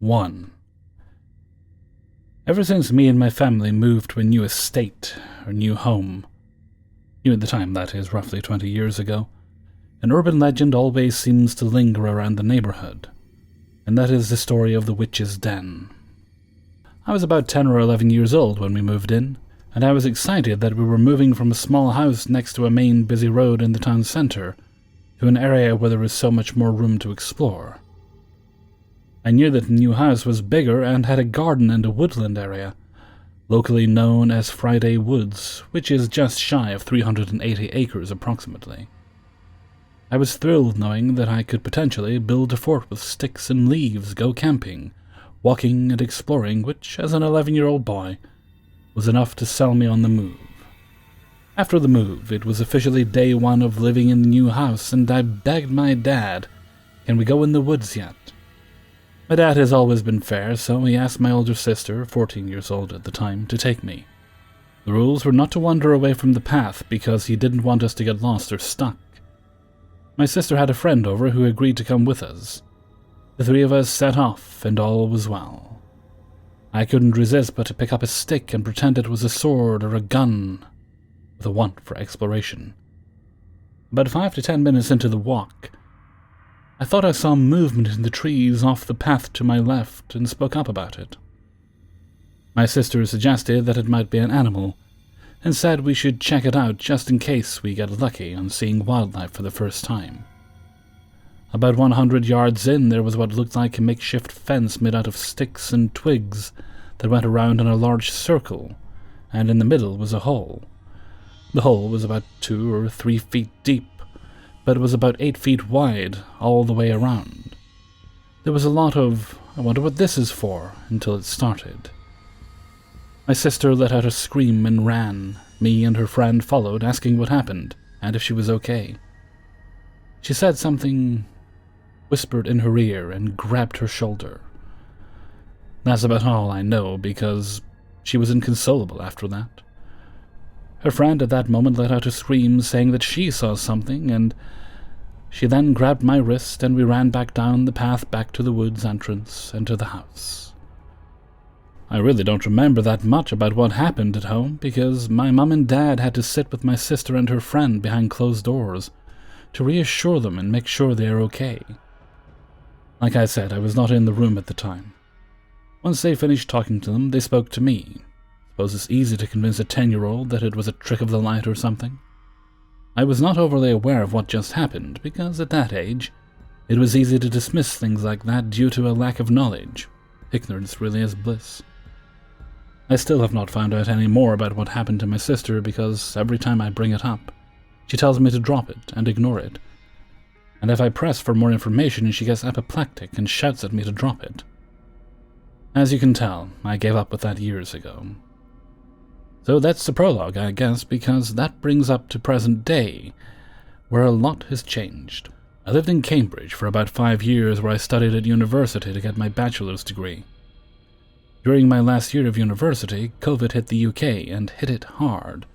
1. Ever since me and my family moved to a new estate, or new home, new at the time, that is, roughly 20 years ago, an urban legend always seems to linger around the neighborhood, and that is the story of the witch's den. I was about 10 or 11 years old when we moved in, and I was excited that we were moving from a small house next to a main busy road in the town centre to an area where there was so much more room to explore. I knew that the new house was bigger and had a garden and a woodland area, locally known as Friday Woods, which is just shy of 380 acres approximately. I was thrilled knowing that I could potentially build a fort with sticks and leaves, go camping, walking and exploring, which, as an 11-year-old boy, was enough to sell me on the move. After the move, it was officially day one of living in the new house, and I begged my dad, "Can we go in the woods yet?" My dad has always been fair, so he asked my older sister, 14 years old at the time, to take me. The rules were not to wander away from the path because he didn't want us to get lost or stuck. My sister had a friend over who agreed to come with us. The three of us set off, and all was well. I couldn't resist but to pick up a stick and pretend it was a sword or a gun, with a want for exploration. About 5 to 10 minutes into the walk, I thought I saw movement in the trees off the path to my left and spoke up about it. My sister suggested that it might be an animal, and said we should check it out just in case we get lucky on seeing wildlife for the first time. About 100 yards in, there was what looked like a makeshift fence made out of sticks and twigs that went around in a large circle, and in the middle was a hole. The hole was about 2 or 3 feet deep, but it was about 8 feet wide all the way around. There was a lot of, "I wonder what this is for," until it started. My sister let out a scream and ran. Me and her friend followed, asking what happened, and if she was okay. She said something, whispered in her ear, and grabbed her shoulder. That's about all I know, because she was inconsolable after that. Her friend at that moment let out a scream, saying that she saw something, and she then grabbed my wrist, and we ran back down the path back to the woods entrance and to the house. I really don't remember that much about what happened at home, because my mum and dad had to sit with my sister and her friend behind closed doors to reassure them and make sure they are okay. Like I said, I was not in the room at the time. Once they finished talking to them, they spoke to me. Suppose it's easy to convince a 10-year-old that it was a trick of the light or something. I was not overly aware of what just happened, because at that age, it was easy to dismiss things like that due to a lack of knowledge. Ignorance really is bliss. I still have not found out any more about what happened to my sister, because every time I bring it up, she tells me to drop it and ignore it. And if I press for more information, she gets apoplectic and shouts at me to drop it. As you can tell, I gave up with that years ago. So that's the prologue, I guess, because that brings up to present day, where a lot has changed. I lived in Cambridge for about 5 years, where I studied at university to get my bachelor's degree. During my last year of university, COVID hit the UK, and hit it hard.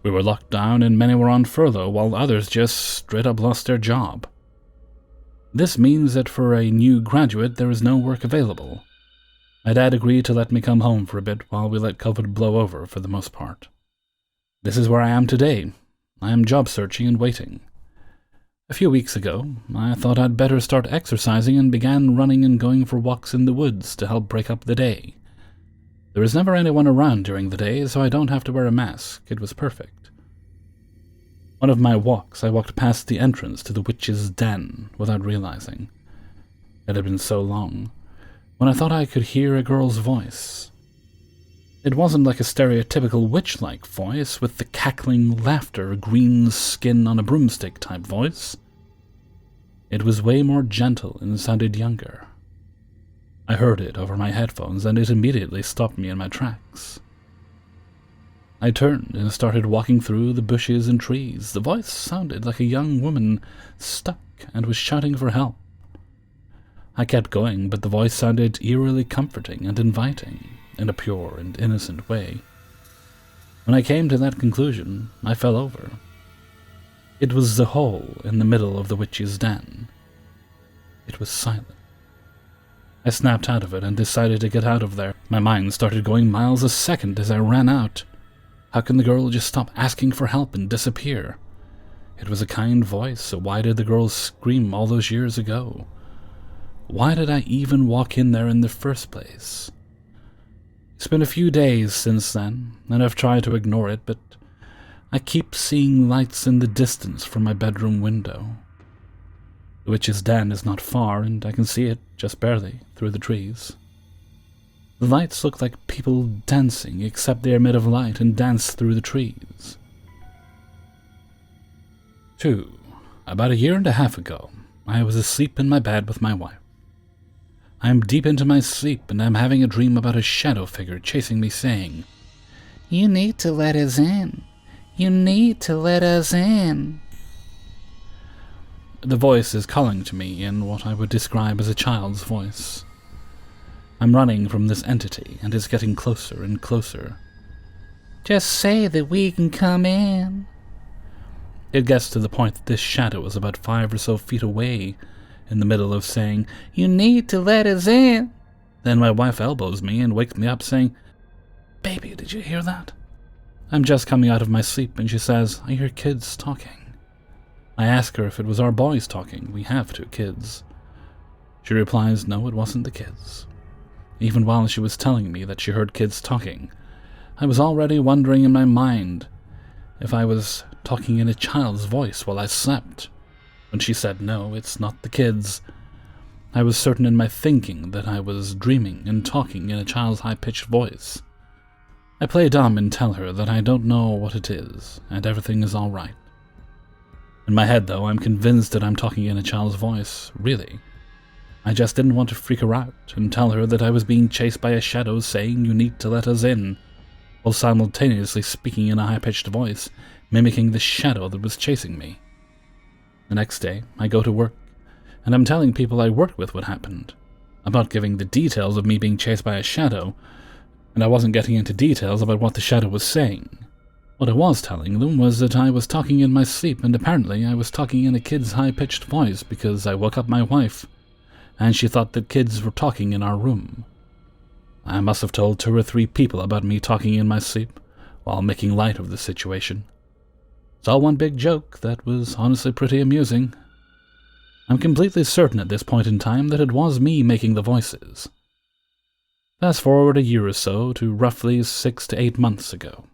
We were locked down and many were on furlough, while others just straight up lost their job. This means that for a new graduate there is no work available. My dad agreed to let me come home for a bit while we let COVID blow over for the most part. This is where I am today. I am job searching and waiting. A few weeks ago, I thought I'd better start exercising and began running and going for walks in the woods to help break up the day. There is never anyone around during the day, so I don't have to wear a mask. It was perfect. One of my walks, I walked past the entrance to the witch's den without realizing. It had been so long, when I thought I could hear a girl's voice. It wasn't like a stereotypical witch-like voice with the cackling laughter, green skin on a broomstick type voice. It was way more gentle and sounded younger. I heard it over my headphones, and it immediately stopped me in my tracks. I turned and started walking through the bushes and trees. The voice sounded like a young woman stuck and was shouting for help. I kept going, but the voice sounded eerily comforting and inviting in a pure and innocent way. When I came to that conclusion, I fell over. It was the hole in the middle of the witch's den. It was silent. I snapped out of it and decided to get out of there. My mind started going miles a second as I ran out. How can the girl just stop asking for help and disappear? It was a kind voice, so why did the girl scream all those years ago? Why did I even walk in there in the first place? It's been a few days since then, and I've tried to ignore it, but I keep seeing lights in the distance from my bedroom window. The witch's den is not far, and I can see it, just barely, through the trees. The lights look like people dancing, except they are made of light and dance through the trees. 2. About a year and a half ago, I was asleep in my bed with my wife. I am deep into my sleep, and I am having a dream about a shadow figure chasing me, saying, "You need to let us in. You need to let us in." The voice is calling to me in what I would describe as a child's voice. I'm running from this entity, and it's getting closer and closer. "Just say that we can come in." It gets to the point that this shadow is about 5 or so feet away, in the middle of saying, "You need to let us in." Then my wife elbows me and wakes me up saying, "Baby, did you hear that?" I'm just coming out of my sleep, and she says, "I hear kids talking." I ask her if it was our boys talking. We have 2 kids. She replies, no, it wasn't the kids. Even while she was telling me that she heard kids talking, I was already wondering in my mind if I was talking in a child's voice while I slept. When she said, no, it's not the kids, I was certain in my thinking that I was dreaming and talking in a child's high-pitched voice. I play dumb and tell her that I don't know what it is, and everything is all right. In my head, though, I'm convinced that I'm talking in a child's voice, really. I just didn't want to freak her out and tell her that I was being chased by a shadow saying, "You need to let us in," while simultaneously speaking in a high-pitched voice, mimicking the shadow that was chasing me. The next day, I go to work, and I'm telling people I worked with what happened. I'm not giving the details of me being chased by a shadow, and I wasn't getting into details about what the shadow was saying. What I was telling them was that I was talking in my sleep, and apparently I was talking in a kid's high-pitched voice because I woke up my wife, and she thought that kids were talking in our room. I must have told 2 or 3 people about me talking in my sleep, while making light of the situation. It's all one big joke that was honestly pretty amusing. I'm completely certain at this point in time that it was me making the voices. Fast forward a year or so to roughly 6 to 8 months ago.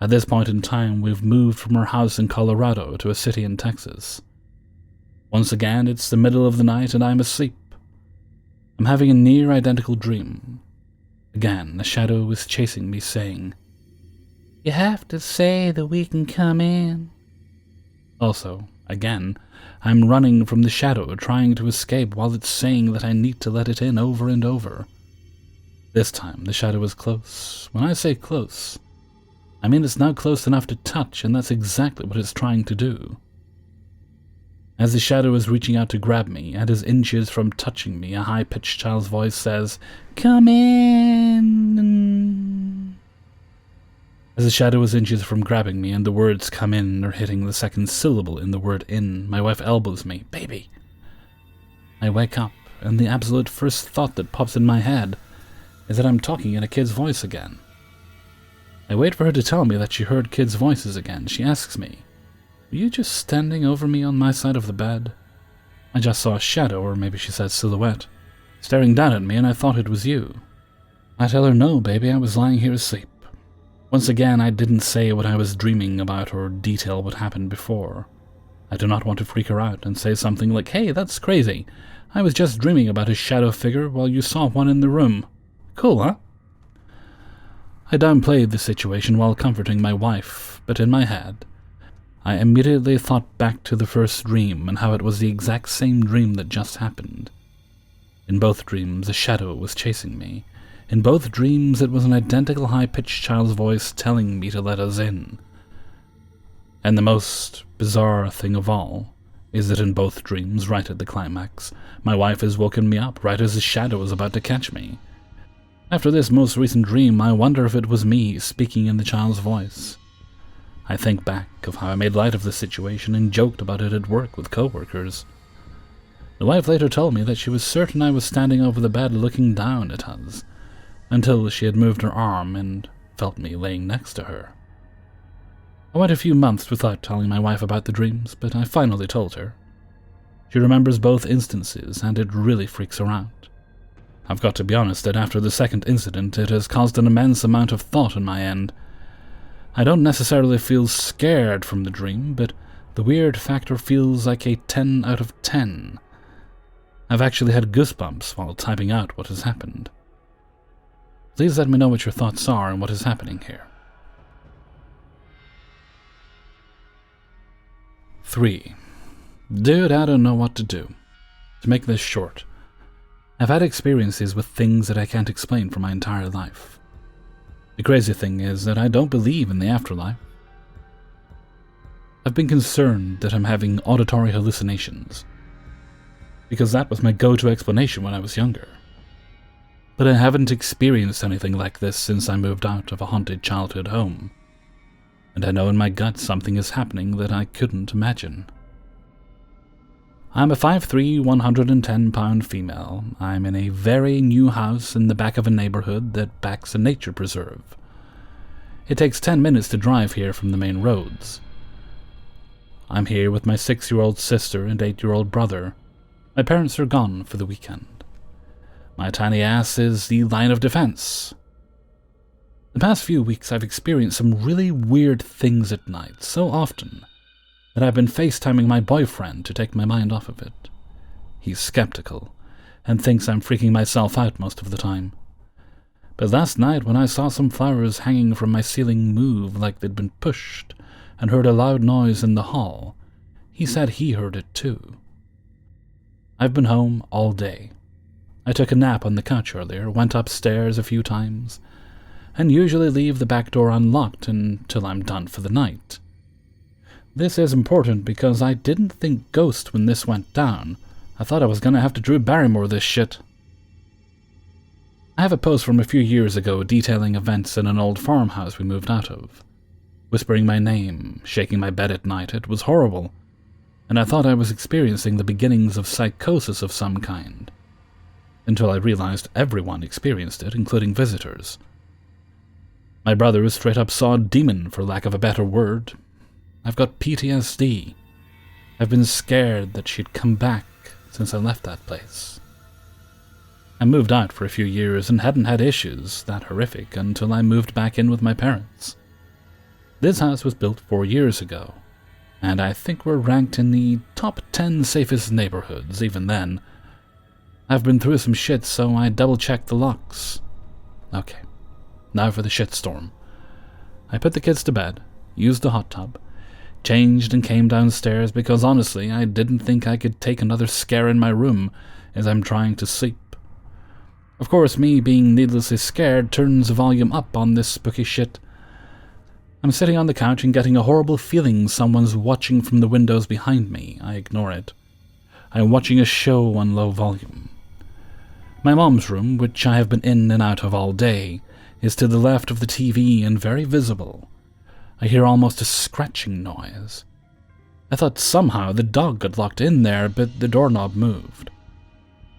At this point in time, we've moved from our house in Colorado to a city in Texas. Once again, it's the middle of the night and I'm asleep. I'm having a near-identical dream. Again, a shadow is chasing me, saying, "You have to say that we can come in." Also, again, I'm running from the shadow, trying to escape while it's saying that I need to let it in over and over. This time, the shadow is close. When I say close, I mean it's now close enough to touch, and that's exactly what it's trying to do. As the shadow is reaching out to grab me, and is inches from touching me, a high-pitched child's voice says, "Come in." As the shadow is inches from grabbing me, and the words "come in" are hitting the second syllable in the word "in," my wife elbows me, "Baby." I wake up, and the absolute first thought that pops in my head is that I'm talking in a kid's voice again. I wait for her to tell me that she heard kids' voices again. She asks me, "Were you just standing over me on my side of the bed?" I just saw a shadow, or maybe she said silhouette, staring down at me, and I thought it was you. I tell her, "No, baby, I was lying here asleep." Once again, I didn't say what I was dreaming about or detail what happened before. I do not want to freak her out and say something like, "Hey, that's crazy. I was just dreaming about a shadow figure while you saw one in the room. Cool, huh?" I downplayed the situation while comforting my wife, but in my head, I immediately thought back to the first dream and how it was the exact same dream that just happened. In both dreams, a shadow was chasing me. In both dreams, it was an identical high-pitched child's voice telling me to let us in. And the most bizarre thing of all is that in both dreams, right at the climax, my wife has woken me up right as the shadow was about to catch me. After this most recent dream, I wonder if it was me speaking in the child's voice. I think back of how I made light of the situation and joked about it at work with coworkers. The wife later told me that she was certain I was standing over the bed looking down at us, until she had moved her arm and felt me laying next to her. I went a few months without telling my wife about the dreams, but I finally told her. She remembers both instances, and it really freaks her out. I've got to be honest that after the second incident, it has caused an immense amount of thought on my end. I don't necessarily feel scared from the dream, but the weird factor feels like a 10 out of 10. I've actually had goosebumps while typing out what has happened. Please let me know what your thoughts are and what is happening here. 3. Dude, I don't know what to do. To make this short, I've had experiences with things that I can't explain for my entire life. The crazy thing is that I don't believe in the afterlife. I've been concerned that I'm having auditory hallucinations, because that was my go-to explanation when I was younger. But I haven't experienced anything like this since I moved out of a haunted childhood home, and I know in my gut something is happening that I couldn't imagine. I'm a 5'3", 110-pound female. I'm in a very new house in the back of a neighborhood that backs a nature preserve. It takes 10 minutes to drive here from the main roads. I'm here with my 6-year-old sister and 8-year-old brother. My parents are gone for the weekend. My tiny ass is the line of defense. The past few weeks I've experienced some really weird things at night, so often that I've been FaceTiming my boyfriend to take my mind off of it. He's skeptical, and thinks I'm freaking myself out most of the time. But last night when I saw some flowers hanging from my ceiling move like they'd been pushed, and heard a loud noise in the hall, he said he heard it too. I've been home all day. I took a nap on the couch earlier, went upstairs a few times, and usually leave the back door unlocked until I'm done for the night. This is important because I didn't think ghost when this went down. I thought I was gonna have to Drew Barrymore this shit. I have a post from a few years ago detailing events in an old farmhouse we moved out of. Whispering my name, shaking my bed at night, it was horrible, and I thought I was experiencing the beginnings of psychosis of some kind, until I realized everyone experienced it, including visitors. My brother straight up saw a demon, for lack of a better word. I've got PTSD. I've been scared that she'd come back since I left that place. I moved out for a few years and hadn't had issues that horrific until I moved back in with my parents. This house was built 4 years ago, and I think we're ranked in the top 10 safest neighborhoods even then. I've been through some shit, so I double-checked the locks. Okay, now for the shitstorm. I put the kids to bed, used the hot tub, changed and came downstairs because honestly I didn't think I could take another scare in my room as I'm trying to sleep. Of course, me being needlessly scared turns the volume up on this spooky shit. I'm sitting on the couch and getting a horrible feeling someone's watching from the windows behind me. I ignore it. I'm watching a show on low volume. My mom's room, which I have been in and out of all day, is to the left of the TV and very visible. I hear almost a scratching noise. I thought somehow the dog got locked in there, but the doorknob moved.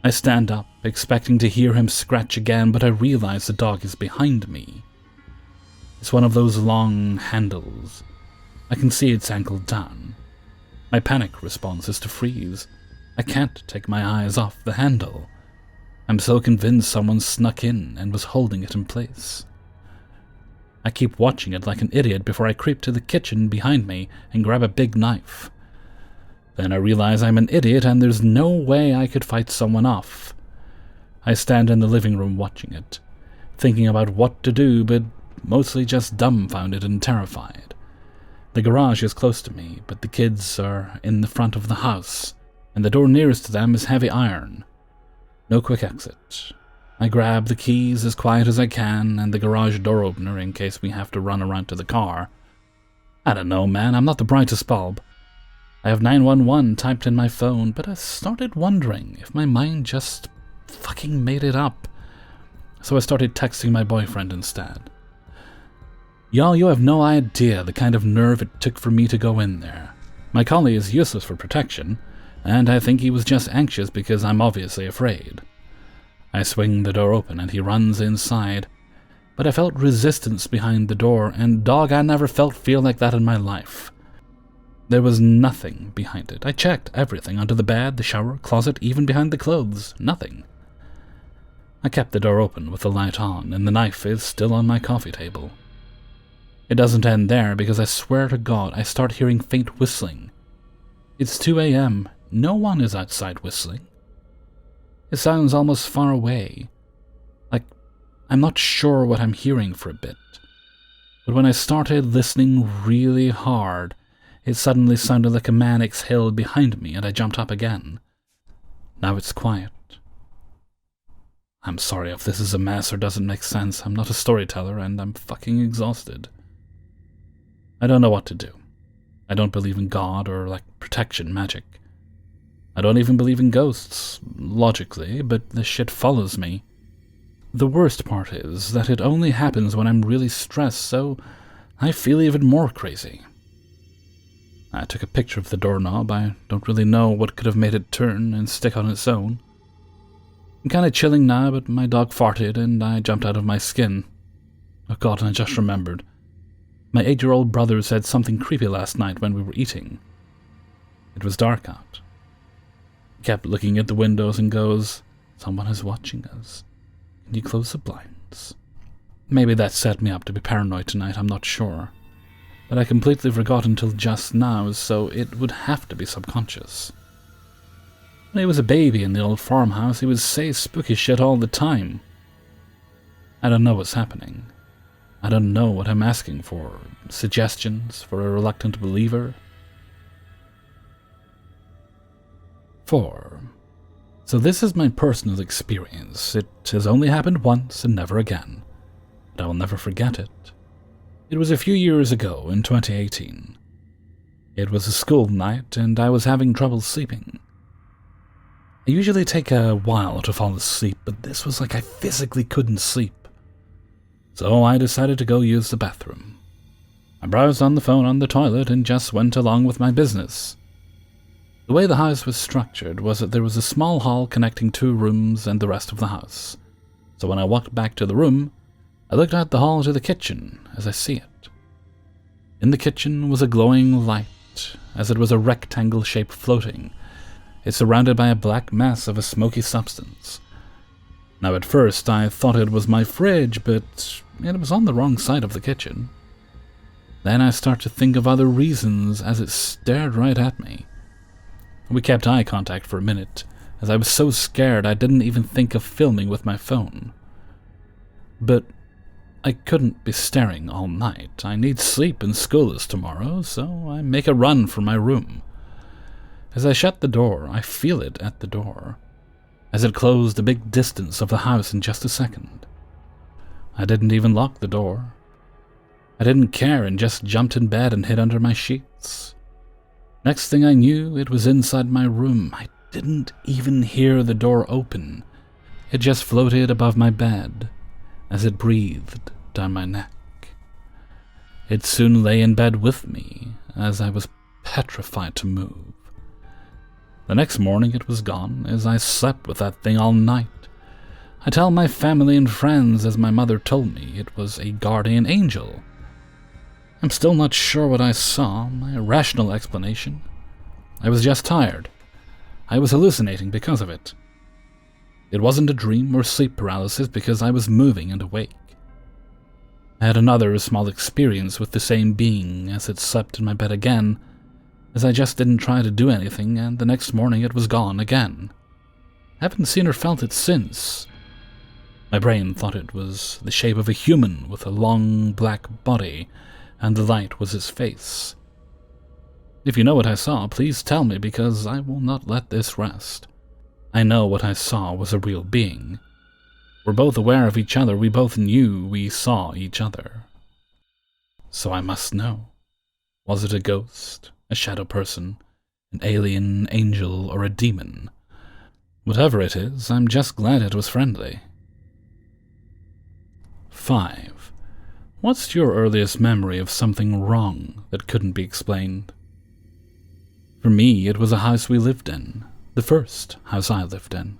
I stand up, expecting to hear him scratch again, but I realize the dog is behind me. It's one of those long handles. I can see it's angled down. My panic response is to freeze. I can't take my eyes off the handle. I'm so convinced someone snuck in and was holding it in place. I keep watching it like an idiot before I creep to the kitchen behind me and grab a big knife. Then I realize I'm an idiot and there's no way I could fight someone off. I stand in the living room watching it, thinking about what to do, but mostly just dumbfounded and terrified. The garage is close to me, but the kids are in the front of the house, and the door nearest to them is heavy iron. No quick exit. I grab the keys as quiet as I can and the garage door opener in case we have to run around to the car. I don't know, man, I'm not the brightest bulb. I have 911 typed in my phone, but I started wondering if my mind just fucking made it up. So I started texting my boyfriend instead. Y'all, you have no idea the kind of nerve it took for me to go in there. My collie is useless for protection, and I think he was just anxious because I'm obviously afraid. I swing the door open and he runs inside, but I felt resistance behind the door, and dog, I never feel like that in my life. There was nothing behind it. I checked everything, under the bed, the shower, closet, even behind the clothes. Nothing. I kept the door open with the light on, and the knife is still on my coffee table. It doesn't end there, because I swear to God I start hearing faint whistling. It's 2 a.m. No one is outside whistling. It sounds almost far away. Like, I'm not sure what I'm hearing for a bit. But when I started listening really hard, it suddenly sounded like a man exhaled behind me, and I jumped up again. Now it's quiet. I'm sorry if this is a mess or doesn't make sense. I'm not a storyteller, and I'm fucking exhausted. I don't know what to do. I don't believe in God or, protection magic. I don't even believe in ghosts, logically, but this shit follows me. The worst part is that it only happens when I'm really stressed, so I feel even more crazy. I took a picture of the doorknob. I don't really know what could have made it turn and stick on its own. I'm kinda chilling now, but my dog farted and I jumped out of my skin. Oh God, and I just remembered. My 8-year-old brother said something creepy last night when we were eating. It was dark out. He kept looking at the windows and goes, "Someone is watching us. Can you close the blinds?" Maybe that set me up to be paranoid tonight, I'm not sure. But I completely forgot until just now, so it would have to be subconscious. When he was a baby in the old farmhouse, he would say spooky shit all the time. I don't know what's happening. I don't know what I'm asking for. Suggestions for a reluctant believer? 4. So this is my personal experience. It has only happened once and never again. But I will never forget it. It was a few years ago, in 2018. It was a school night, and I was having trouble sleeping. I usually take a while to fall asleep, but this was like I physically couldn't sleep. So I decided to go use the bathroom. I browsed on the phone on the toilet and just went along with my business. The way the house was structured was that there was a small hall connecting 2 rooms and the rest of the house. So when I walked back to the room, I looked out the hall to the kitchen as I see it. In the kitchen was a glowing light, as it was a rectangle shape floating. It's surrounded by a black mass of a smoky substance. Now at first I thought it was my fridge, but it was on the wrong side of the kitchen. Then I start to think of other reasons as it stared right at me. We kept eye contact for a minute, as I was so scared I didn't even think of filming with my phone. But I couldn't be staring all night. I need sleep and school is tomorrow, so I make a run for my room. As I shut the door, I feel it at the door, as it closed a big distance of the house in just a second. I didn't even lock the door. I didn't care and just jumped in bed and hid under my sheets. Next thing I knew, it was inside my room. I didn't even hear the door open. It just floated above my bed as it breathed down my neck. It soon lay in bed with me as I was petrified to move. The next morning it was gone, as I slept with that thing all night. I tell my family and friends, as my mother told me, it was a guardian angel. I'm still not sure what I saw, my rational explanation. I was just tired. I was hallucinating because of it. It wasn't a dream or sleep paralysis because I was moving and awake. I had another small experience with the same being as it slept in my bed again, as I just didn't try to do anything, and the next morning it was gone again. I haven't seen or felt it since. My brain thought it was the shape of a human with a long black body, and the light was his face. If you know what I saw, please tell me, because I will not let this rest. I know what I saw was a real being. We're both aware of each other, we both knew we saw each other. So I must know. Was it a ghost, a shadow person, an alien, angel, or a demon? Whatever it is, I'm just glad it was friendly. 5. What's your earliest memory of something wrong that couldn't be explained? For me, it was a house we lived in, the first house I lived in.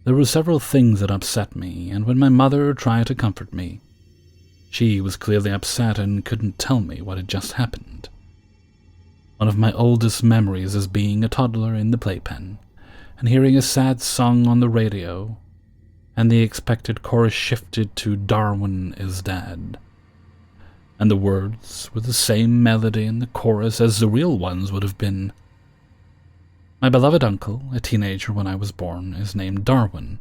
There were several things that upset me, and when my mother tried to comfort me, she was clearly upset and couldn't tell me what had just happened. One of my oldest memories is being a toddler in the playpen and hearing a sad song on the radio, and the expected chorus shifted to "Darwin is dead." And the words were the same melody in the chorus as the real ones would have been. My beloved uncle, a teenager when I was born, is named Darwin.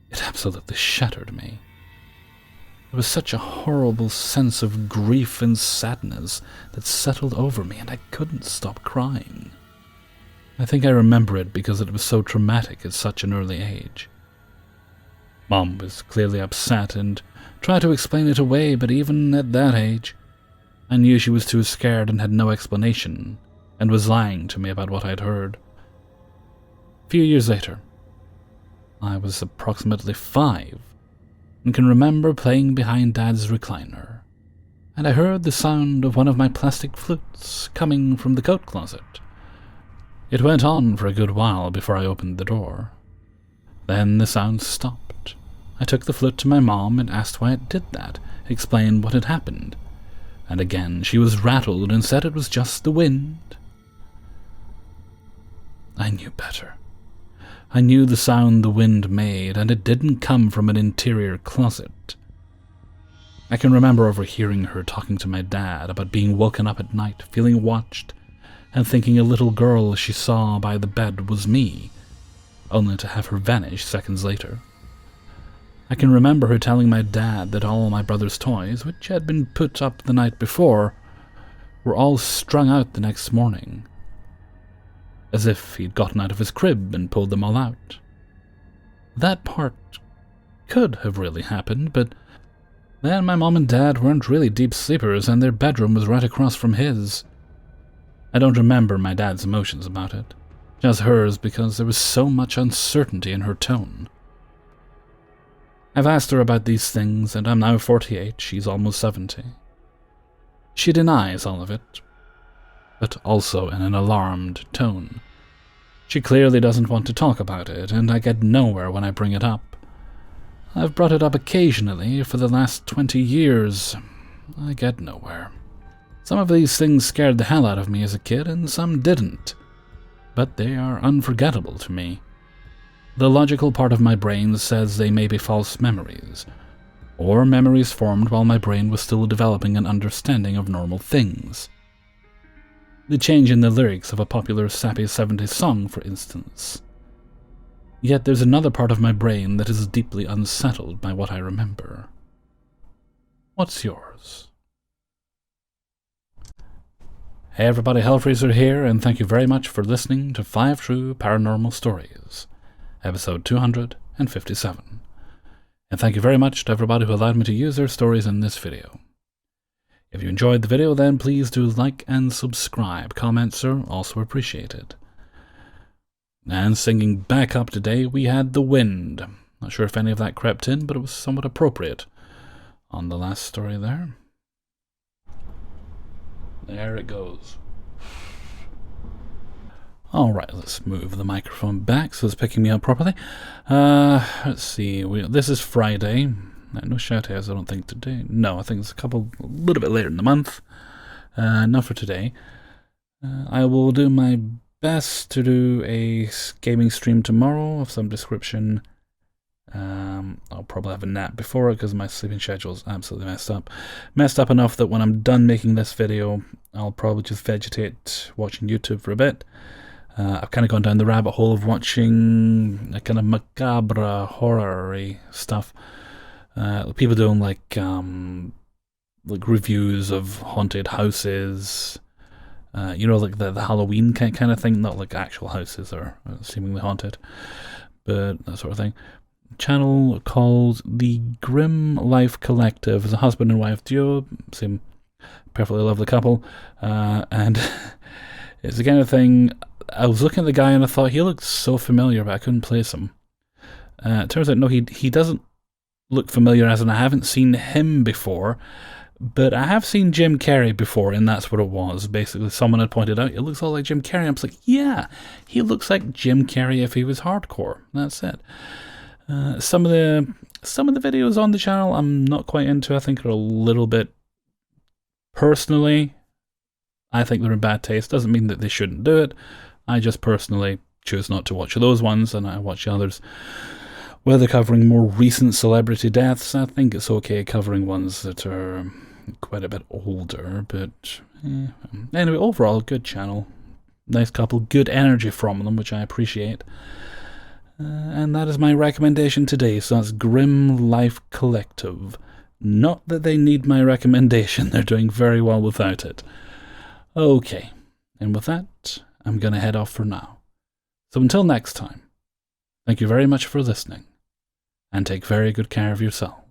It absolutely shattered me. There was such a horrible sense of grief and sadness that settled over me, and I couldn't stop crying. I think I remember it because it was so traumatic at such an early age. Mom was clearly upset and tried to explain it away, but even at that age, I knew she was too scared and had no explanation, and was lying to me about what I'd heard. A few years later, I was approximately 5, and can remember playing behind Dad's recliner, and I heard the sound of one of my plastic flutes coming from the coat closet. It went on for a good while before I opened the door. Then the sound stopped. I took the flute to my mom and asked why it did that, explained what had happened, and again she was rattled and said it was just the wind. I knew better. I knew the sound the wind made, and it didn't come from an interior closet. I can remember overhearing her talking to my dad about being woken up at night, feeling watched, and thinking a little girl she saw by the bed was me, only to have her vanish seconds later. I can remember her telling my dad that all my brother's toys, which had been put up the night before, were all strung out the next morning, as if he'd gotten out of his crib and pulled them all out. That part could have really happened, but then my mom and dad weren't really deep sleepers, and their bedroom was right across from his. I don't remember my dad's emotions about it, just hers, because there was so much uncertainty in her tone. I've asked her about these things, and I'm now 48, she's almost 70. She denies all of it, but also in an alarmed tone. She clearly doesn't want to talk about it, and I get nowhere when I bring it up. I've brought it up occasionally for the last 20 years. I get nowhere. Some of these things scared the hell out of me as a kid, and some didn't, but they are unforgettable to me. The logical part of my brain says they may be false memories, or memories formed while my brain was still developing an understanding of normal things. The change in the lyrics of a popular sappy 70s song, for instance. Yet there's another part of my brain that is deeply unsettled by what I remember. What's yours? Hey everybody, Hellfreezer here, and thank you very much for listening to 5 True Paranormal Stories, episode 257. And thank you very much to everybody who allowed me to use their stories in this video. If you enjoyed the video, then please do like and subscribe. Comments are also appreciated. And singing back up today, we had The Wind. Not sure if any of that crept in, but it was somewhat appropriate on the last story there. There it goes. Alright, let's move the microphone back so it's picking me up properly. Let's see, this is Friday. No shout-outs, I don't think, today. No, I think it's a little bit later in the month. Not for today. I will do my best to do a gaming stream tomorrow of some description. I'll probably have a nap before it because my sleeping schedule is absolutely messed up. Messed up enough that when I'm done making this video, I'll probably just vegetate watching YouTube for a bit. I've kind of gone down the rabbit hole of watching a kind of macabre, horror-y stuff. People doing like reviews of haunted houses, like the Halloween kind of thing, not like actual houses are seemingly haunted, but that sort of thing. Channel called The Grim Life Collective. It's a husband and wife duo, seem perfectly lovely couple, and it's the kind of thing. I was looking at the guy and I thought he looked so familiar, but I couldn't place him. It turns out no, he doesn't look familiar, as in I haven't seen him before, But I have seen Jim Carrey before, and that's what it was. Basically, someone had pointed out, it looks all like Jim Carrey. I was like, yeah, he looks like Jim Carrey if he was hardcore. That's it. Some of the videos on the channel I'm not quite into. I think are a little bit, personally, I think they're in bad taste. Doesn't mean that they shouldn't do it. I just personally choose not to watch those ones, and I watch others. Where they're covering more recent celebrity deaths, I think it's okay covering ones that are quite a bit older, but anyway, overall, good channel. Nice couple, good energy from them, which I appreciate. And that is my recommendation today, so that's Grim Life Collective. Not that they need my recommendation, they're doing very well without it. Okay, and with that, I'm going to head off for now. So until next time, thank you very much for listening, and take very good care of yourself.